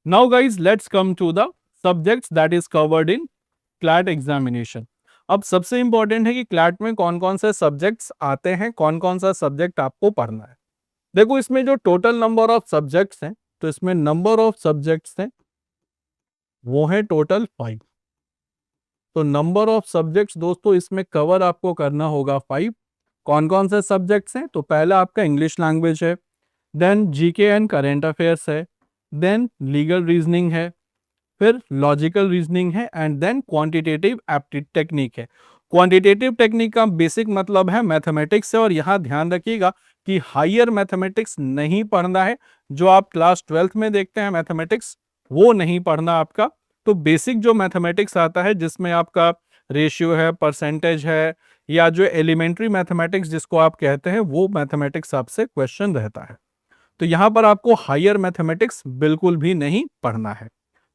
Now guys, let's come to the subjects that is covered in CLAT examination. अब सबसे important है कि CLAT में कौन कौन से सब्जेक्ट्स आते हैं, कौन कौन सा सब्जेक्ट आपको पढ़ना है। देखो इसमें जो टोटल नंबर ऑफ सब्जेक्ट्स हैं, तो इसमें नंबर ऑफ सब्जेक्ट्स हैं वो है टोटल 5। तो नंबर ऑफ सब्जेक्ट्स दोस्तों इसमें कवर आपको करना होगा 5। कौन कौन से सब्जेक्ट्स हैं, तो पहला आपका इंग्लिश लैंग्वेज है, then GK and current affairs है, देन लीगल रीजनिंग है, फिर लॉजिकल रीजनिंग है and then quantitative aptitude technique है। क्वांटिटेटिव टेक्निक का बेसिक मतलब है मैथमेटिक्स से, और यहाँ ध्यान रखिएगा कि हायर मैथमेटिक्स नहीं पढ़ना है। जो आप क्लास 12th में देखते हैं मैथमेटिक्स, वो नहीं पढ़ना आपका। तो बेसिक जो मैथमेटिक्स आता है जिसमें आपका रेशियो है, परसेंटेज है, या जो एलिमेंट्री मैथमेटिक्स जिसको आप कहते हैं, वो मैथमेटिक्स आपसे क्वेश्चन रहता है। तो यहाँ पर आपको हायर मैथमेटिक्स बिल्कुल भी नहीं पढ़ना है।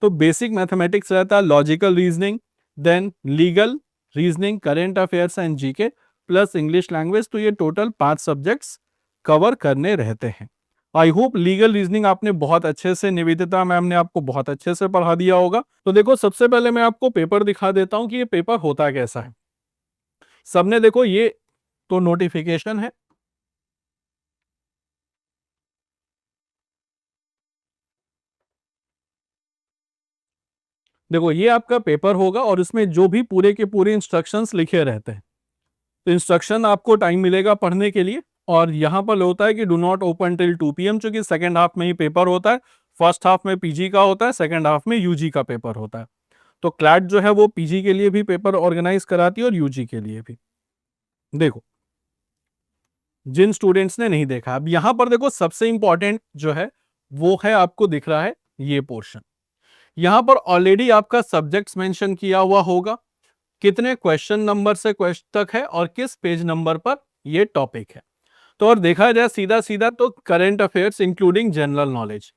तो बेसिक मैथमेटिक्स रहता है, logical reasoning, then legal reasoning, current affairs and GK, plus English language. तो ये टोटल 5 सब्जेक्ट्स कवर करने रहते हैं। आई होप लीगल रीजनिंग आपने बहुत अच्छे से, निवेदिता मैम ने आपको बहुत अच्छे से पढ़ा दिया होगा। तो देखो सबसे पहले मैं आपको पेपर दिखा देता हूं कि ये पेपर होता कैसा है। सबने देखो ये तो नोटिफिकेशन है, देखो ये आपका पेपर होगा और इसमें जो भी पूरे के पूरे इंस्ट्रक्शंस लिखे रहते हैं। तो इंस्ट्रक्शन आपको टाइम मिलेगा पढ़ने के लिए, और यहाँ पर होता है कि do not open till 2 PM, चूंकि सेकंड हाफ में ही पेपर होता है। फर्स्ट हाफ में पीजी का होता है, सेकंड हाफ में यूजी का पेपर होता है। तो क्लैट जो है वो पीजी के लिए भी पेपर ऑर्गेनाइज कराती है और यूजी के लिए भी। देखो जिन स्टूडेंट्स ने नहीं देखा, अब यहाँ पर देखो सबसे इंपॉर्टेंट जो है वो है, आपको दिख रहा है ये पोर्शन। यहाँ पर ऑलरेडी आपका सब्जेक्ट्स मेंशन किया हुआ होगा, कितने क्वेश्चन नंबर से क्वेश्चन तक है और किस पेज नंबर पर ये टॉपिक है। तो और देखा जाए सीधा सीधा तो current affairs including general knowledge,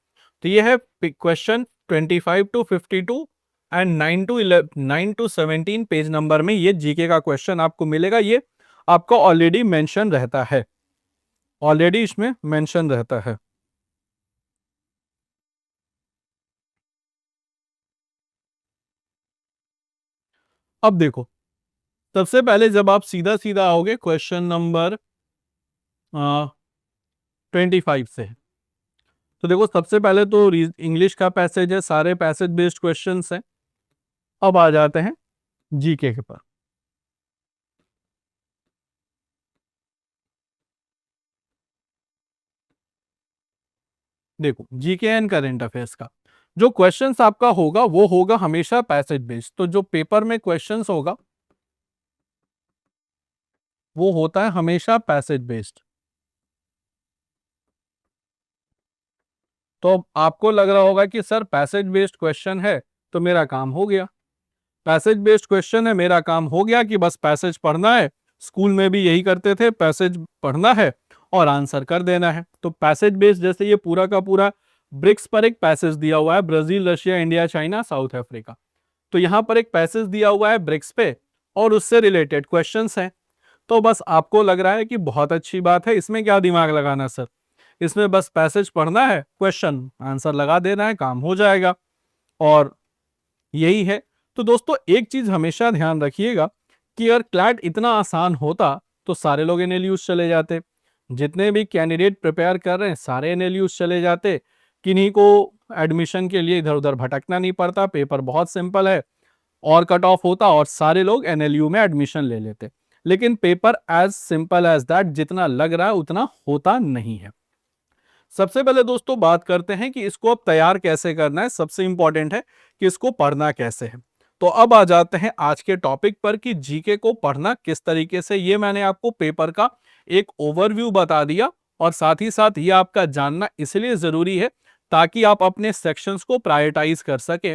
तो ये है question 25 to 52 and 9 to 17 page number में ये जीके का क्वेश्चन आपको मिलेगा। ये आपका ऑलरेडी मेंशन रहता है, ऑलरेडी इसमें मेंशन रहता है। अब देखो सबसे पहले जब आप सीधा सीधा आओगे क्वेश्चन नंबर 25 से, तो देखो सबसे पहले तो इंग्लिश का पैसेज है, सारे पैसेज बेस्ड क्वेश्चंस हैं। अब आ जाते हैं जीके के पर। देखो जीके एंड करंट अफेयर्स का जो क्वेश्चंस आपका होगा वो होगा हमेशा पैसेज बेस्ड। तो जो पेपर में क्वेश्चंस होगा वो होता है हमेशा पैसेज बेस्ड। तो आपको लग रहा होगा कि सर पैसेज बेस्ड क्वेश्चन है तो मेरा काम हो गया, पैसेज बेस्ड क्वेश्चन है मेरा काम हो गया कि बस पैसेज पढ़ना है। स्कूल में भी यही करते थे, पैसेज पढ़ना है और आंसर कर देना है। तो पैसेज बेस्ड जैसे ये पूरा का पूरा ब्रिक्स पर एक पैसेज दिया हुआ है, Brazil, Russia, India, China, south Africa. तो यहाँ पर एक पैसेज दिया हुआ है ब्रिक्स पे और उससे रिलेटेड क्वेश्चंस हैं। तो बस आपको लग रहा है कि बहुत अच्छी बात है, इसमें क्या दिमाग लगाना सर, इसमें बस पैसेज पढ़ना है, क्वेश्चन आंसर लगा देना है, काम हो जाएगा। और यही है। तो दोस्तों एक चीज हमेशा ध्यान रखिएगा कि अगर क्लैट इतना आसान होता तो सारे लोग एनएलयूज चले जाते, जितने भी कैंडिडेट प्रिपेयर कर रहे हैं सारे एनएलयूज चले जाते, किन्हीं को एडमिशन के लिए इधर उधर भटकना नहीं पड़ता, पेपर बहुत सिंपल है और कट ऑफ होता और सारे लोग एनएलयू में एडमिशन ले लेते। लेकिन paper as simple as that जितना लग रहा है उतना होता नहीं है। सबसे पहले दोस्तों बात करते हैं कि इसको अब तैयार कैसे करना है। सबसे इंपॉर्टेंट है कि इसको पढ़ना कैसे है। तो अब आ जाते हैं आज के टॉपिक पर कि जीके को पढ़ना किस तरीके से। ये मैंने आपको पेपर का एक ओवरव्यू बता दिया, और साथ ही साथ ये आपका जानना इसलिए जरूरी है ताकि आप अपने सेक्शंस को प्रायोरिटाइज कर सके।